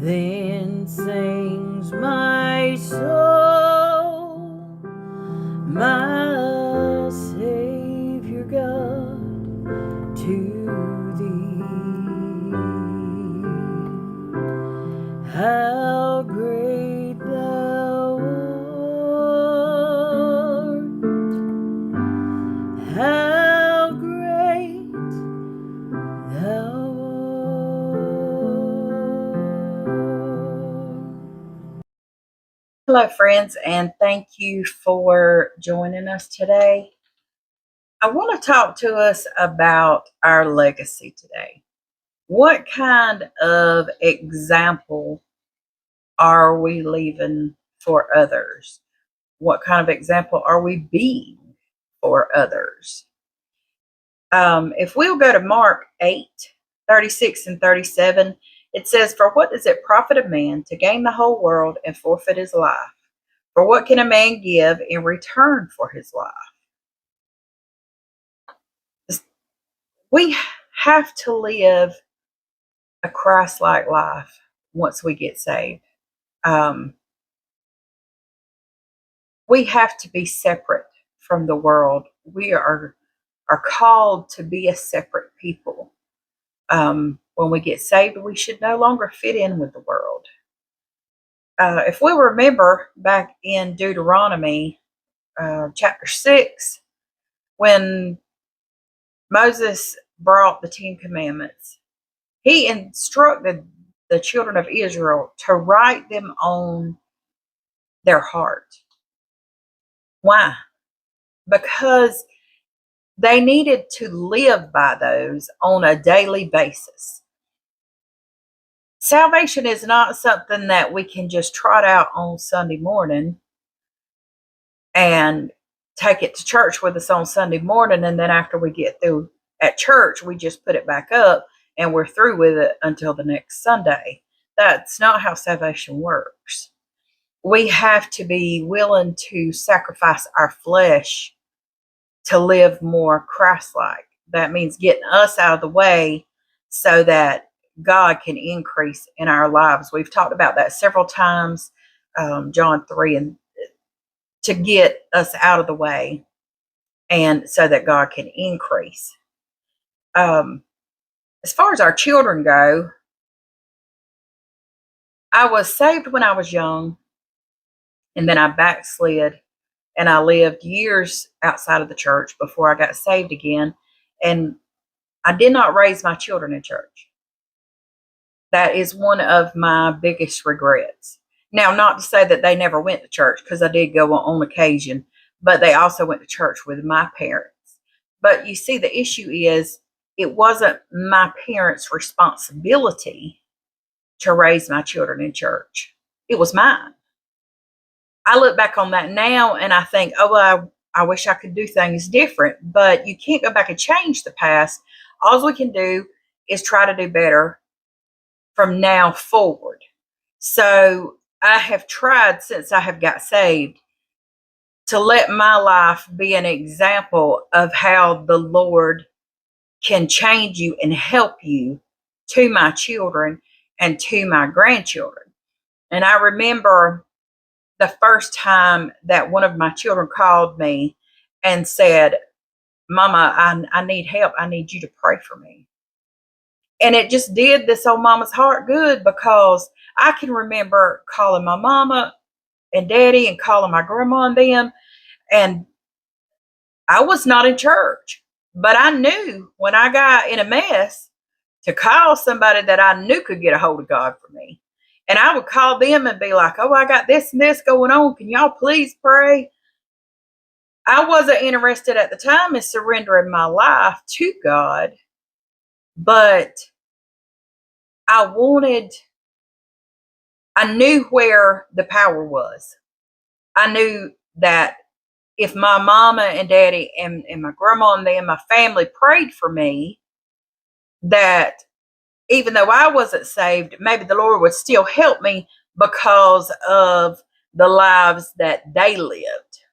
Then sings my soul, my Savior God, to thee. How great thou art, how great thou art. Hello, friends, and thank you for joining us today. I want to talk to us about our legacy today. What kind of example are we leaving for others? What kind of example are we being for others? If we'll go to Mark 8:36 and 37, it says, "For what does it profit a man to gain the whole world and forfeit his life? For what can a man give in return for his life?" We have to live a Christ-like life once we get saved. Um, we have to be separate from the world. We are called to be a separate people. When we get saved, we should no longer fit in with the world. If we remember back in Deuteronomy chapter 6, when Moses brought the 10 Commandments, he instructed the children of Israel to write them on their heart. Why? Because they needed to live by those on a daily basis. Salvation is not something that we can just trot out on Sunday morning and take it to church with us on Sunday morning, and then after we get through at church, we just put it back up and we're through with it until the next Sunday. That's not how salvation works. We have to be willing to sacrifice our flesh to live more Christ-like. That means getting us out of the way so that God can increase in our lives. We've talked about that several times, John 3, and to get us out of the way and so that God can increase. As far as our children go, I was saved when I was young, and then I backslid, and I lived years outside of the church before I got saved again. And I did not raise my children in church. That is one of my biggest regrets. Now, not to say that they never went to church, because I did go on occasion, but they also went to church with my parents. But you see, the issue is it wasn't my parents' responsibility to raise my children in church. It was mine. I look back on that now and I think, oh, well, I wish I could do things different, but you can't go back and change the past. All we can do is try to do better from now forward. So I have tried since I have got saved to let my life be an example of how the Lord can change you and help you to my children and to my grandchildren. And I remember the first time that one of my children called me and said, "Mama, I need help. I need you to pray for me." And it just did this old mama's heart good, because I can remember calling my mama and daddy and calling my grandma and them, and I was not in church, but I knew when I got in a mess to call somebody that I knew could get a hold of God for me. And I would call them and be like, "Oh, I got this and this going on. Can y'all please pray?" I wasn't interested at the time in surrendering my life to God, but I knew where the power was. I knew that if my mama and daddy and my grandma and them, my family prayed for me, that even though I wasn't saved, maybe the Lord would still help me because of the lives that they lived,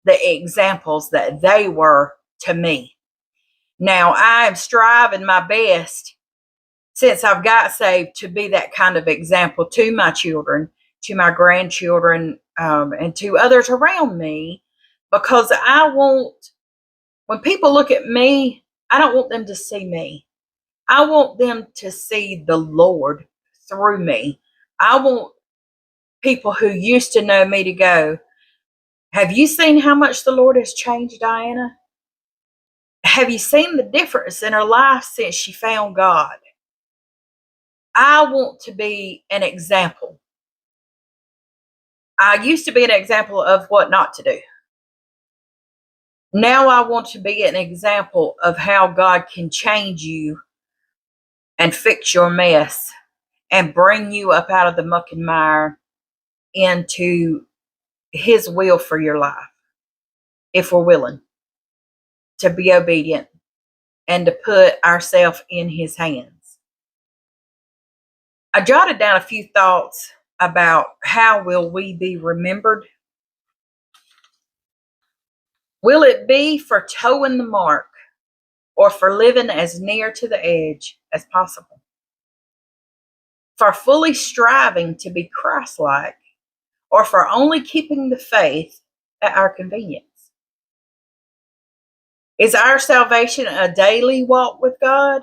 the examples that they were to me. Now, I am striving my best since I've got saved, to be that kind of example to my children, to my grandchildren, and to others around me, because I want, when people look at me, I don't want them to see me. I want them to see the Lord through me. I want people who used to know me to go, have you seen how much the Lord has changed Diana? Have you seen the difference in her life since she found God? I want to be an example. I used to be an example of what not to do. Now I want to be an example of how God can change you and fix your mess and bring you up out of the muck and mire into His will for your life, if we're willing to be obedient and to put ourselves in His hands. I jotted down a few thoughts about how will we be remembered. Will it be for towing the mark or for living as near to the edge as possible? For fully striving to be Christ-like, or for only keeping the faith at our convenience? Is our salvation a daily walk with God,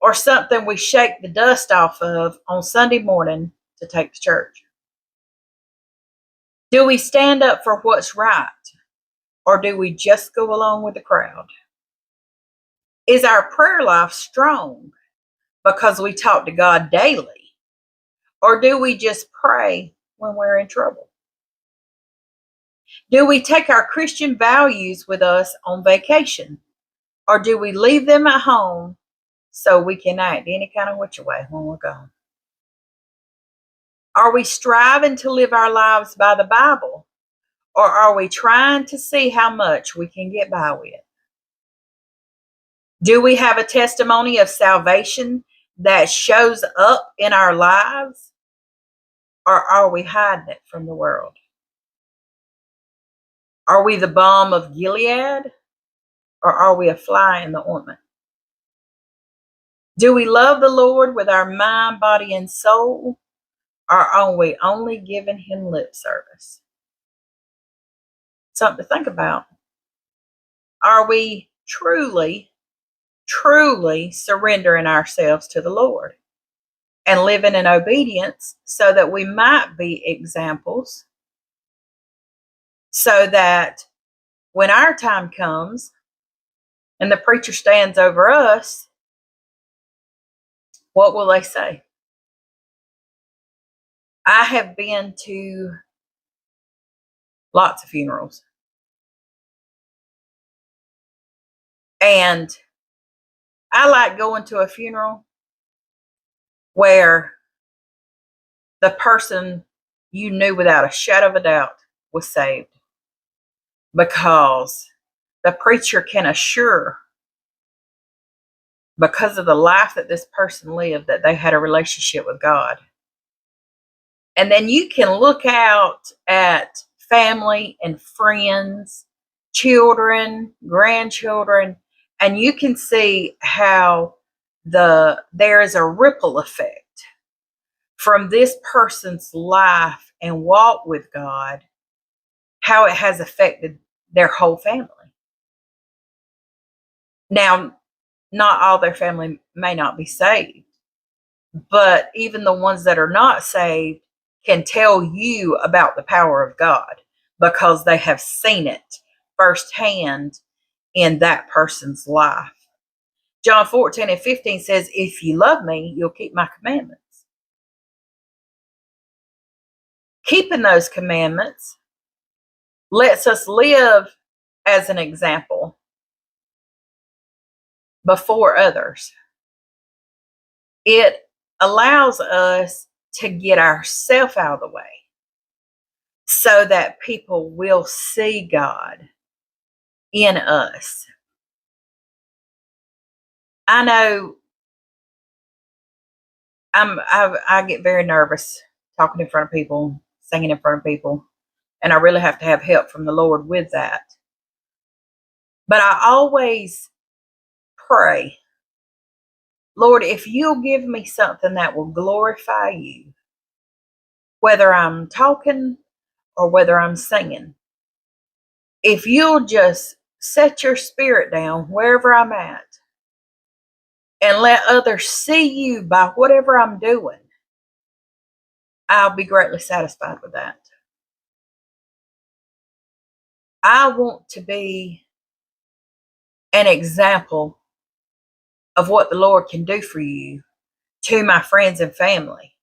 or something we shake the dust off of on Sunday morning to take to church? Do we stand up for what's right, or do we just go along with the crowd? Is our prayer life strong because we talk to God daily, or do we just pray when we're in trouble? Do we take our Christian values with us on vacation, or do we leave them at home so we can act any kind of which way when we're gone? Are we striving to live our lives by the Bible, or are we trying to see how much we can get by with? Do we have a testimony of salvation that shows up in our lives, or are we hiding it from the world? Are we the balm of Gilead, or are we a fly in the ointment? Do we love the Lord with our mind, body, and soul, or are we only giving Him lip service? Something to think about. Are we truly surrendering ourselves to the Lord and living in obedience so that we might be examples, so that when our time comes and the preacher stands over us, what will they say? I have been to lots of funerals, and I like going to a funeral where the person you knew without a shadow of a doubt was saved, because the preacher can assure, because of the life that this person lived, that they had a relationship with God. And then you can look out at family and friends, children, grandchildren, and you can see how there is a ripple effect from this person's life and walk with God, how it has affected their whole family. Now, not all their family may not be saved, but even the ones that are not saved can tell you about the power of God because they have seen it firsthand in that person's life. John 14:15 says, if you love me, you'll keep my commandments. Keeping those commandments lets us live as an example before others. It allows us to get ourselves out of the way so that people will see God in us. I know I get very nervous talking in front of people, singing in front of people, and I really have to have help from the Lord with that. But I always pray Lord, if you'll give me something that will glorify you, whether I'm talking or whether I'm singing, if you'll just set your spirit down wherever I'm at and let others see you by whatever I'm doing, I'll be greatly satisfied with that. I want to be an example of what the Lord can do for you to my friends and family.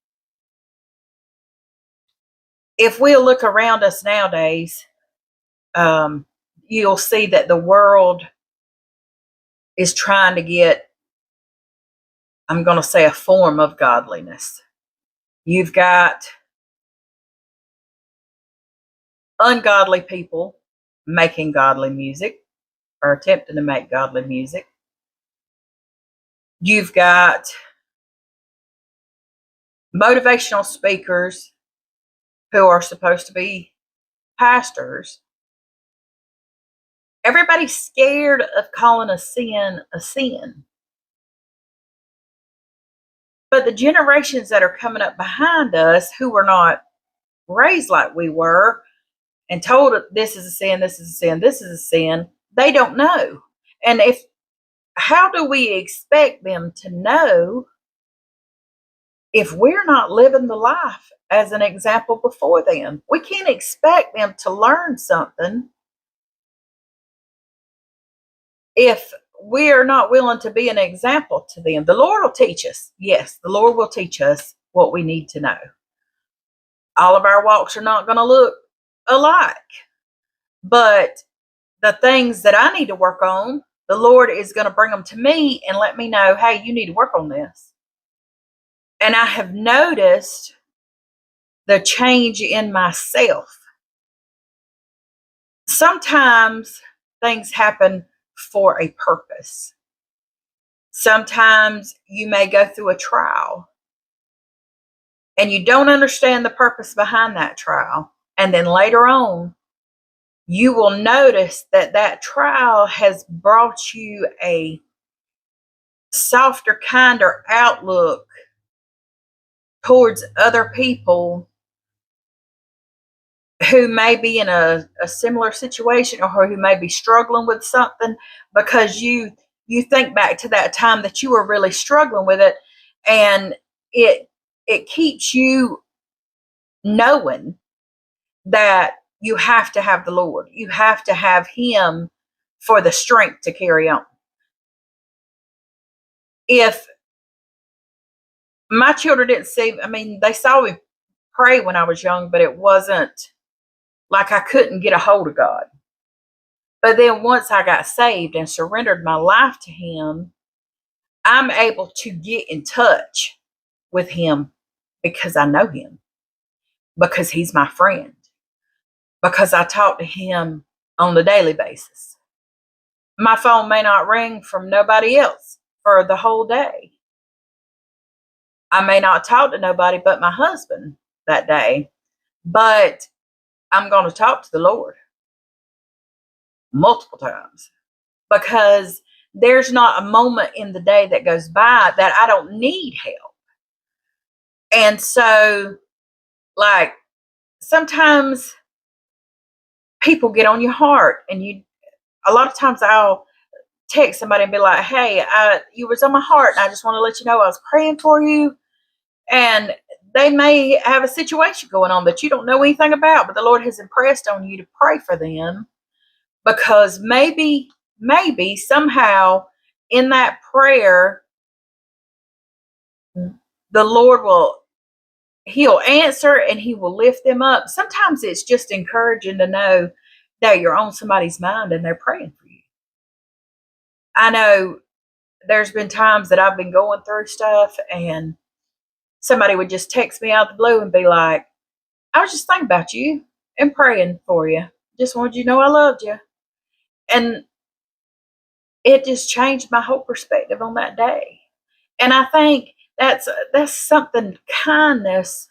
If we'll look around us nowadays, you'll see that the world is trying to get, I'm going to say, a form of godliness. You've got ungodly people making godly music or attempting to make godly music. You've got motivational speakers who are supposed to be pastors. Everybody's scared of calling a sin a sin. But the generations that are coming up behind us who were not raised like we were and told this is a sin, this is a sin, this is a sin, they don't know. And how do we expect them to know if we're not living the life as an example before them? We can't expect them to learn something if we're not willing to be an example to them. The Lord will teach us. Yes, the Lord will teach us what we need to know. All of our walks are not going to look alike, but the things that I need to work on, the Lord is going to bring them to me and let me know, hey, you need to work on this. And I have noticed the change in myself. Sometimes things happen for a purpose. Sometimes you may go through a trial and you don't understand the purpose behind that trial. And then later on, you will notice that that trial has brought you a softer, kinder outlook towards other people who may be in a similar situation or who may be struggling with something, because you think back to that time that you were really struggling with it, and it keeps you knowing that you have to have the Lord. You have to have Him for the strength to carry on. If my children didn't see, they saw me pray when I was young, but it wasn't like I couldn't get a hold of God. But then once I got saved and surrendered my life to Him, I'm able to get in touch with Him because I know Him, because He's my friend, because I talk to Him on a daily basis. My phone may not ring from nobody else for the whole day. I may not talk to nobody but my husband that day, but I'm going to talk to the Lord multiple times, because there's not a moment in the day that goes by that I don't need help. And so, like, sometimes people get on your heart, and a lot of times I'll text somebody and be like, hey, you was on my heart, and I just want to let you know I was praying for you. And they may have a situation going on that you don't know anything about, but the Lord has impressed on you to pray for them, because maybe somehow in that prayer, the Lord He'll answer and He will lift them up. Sometimes it's just encouraging to know that you're on somebody's mind and they're praying for you. I know there's been times that I've been going through stuff and somebody would just text me out of the blue and be like, I was just thinking about you and praying for you. Just wanted you to know I loved you. And it just changed my whole perspective on that day. And I think that's something. Kindness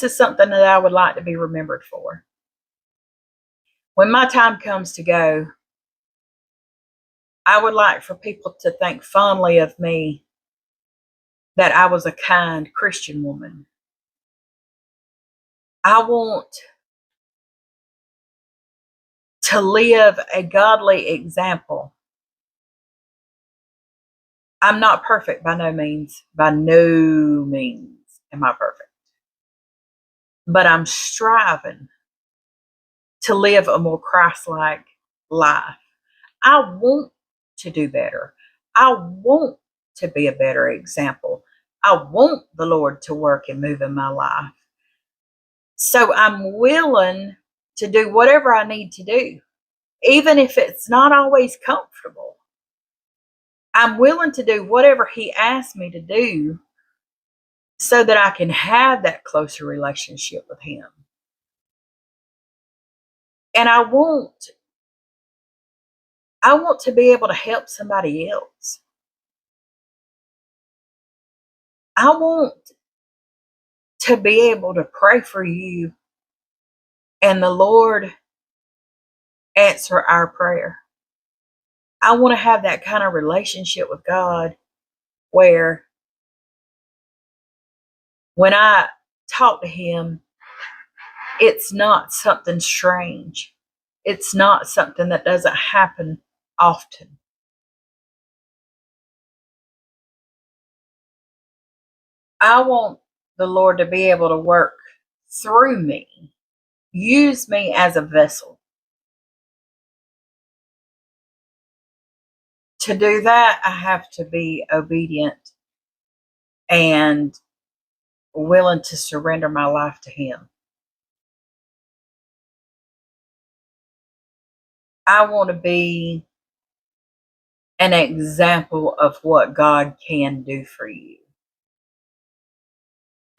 is something that I would like to be remembered for. When my time comes to go, I would like for people to think fondly of me, that I was a kind Christian woman. I want to live a godly example. I'm not perfect by no means. By no means am I perfect. But I'm striving to live a more Christ-like life. I want to do better. I want to be a better example. I want the Lord to work and move in my life. So I'm willing to do whatever I need to do, even if it's not always comfortable. I'm willing to do whatever He asks me to do so that I can have that closer relationship with Him. And I want to be able to help somebody else. I want to be able to pray for you and the Lord answer our prayer. I want to have that kind of relationship with God where when I talk to Him, it's not something strange. It's not something that doesn't happen often. I want the Lord to be able to work through me, use me as a vessel. To do that, I have to be obedient and willing to surrender my life to Him. I want to be an example of what God can do for you.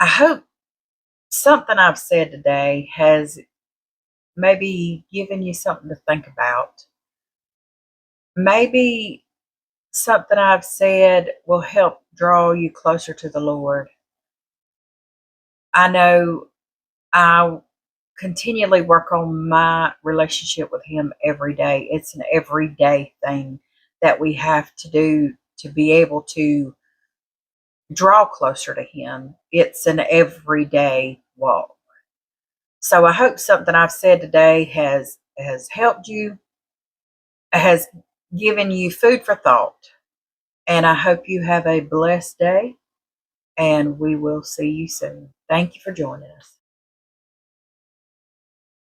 I hope something I've said today has maybe given you something to think about. Maybe something I've said will help draw you closer to the Lord. I know I continually work on my relationship with Him every day. It's an everyday thing that we have to do to be able to draw closer to Him. It's an everyday walk. So I hope something I've said today has helped you, has given you food for thought. And I hope you have a blessed day, and we will see you soon. Thank you for joining us.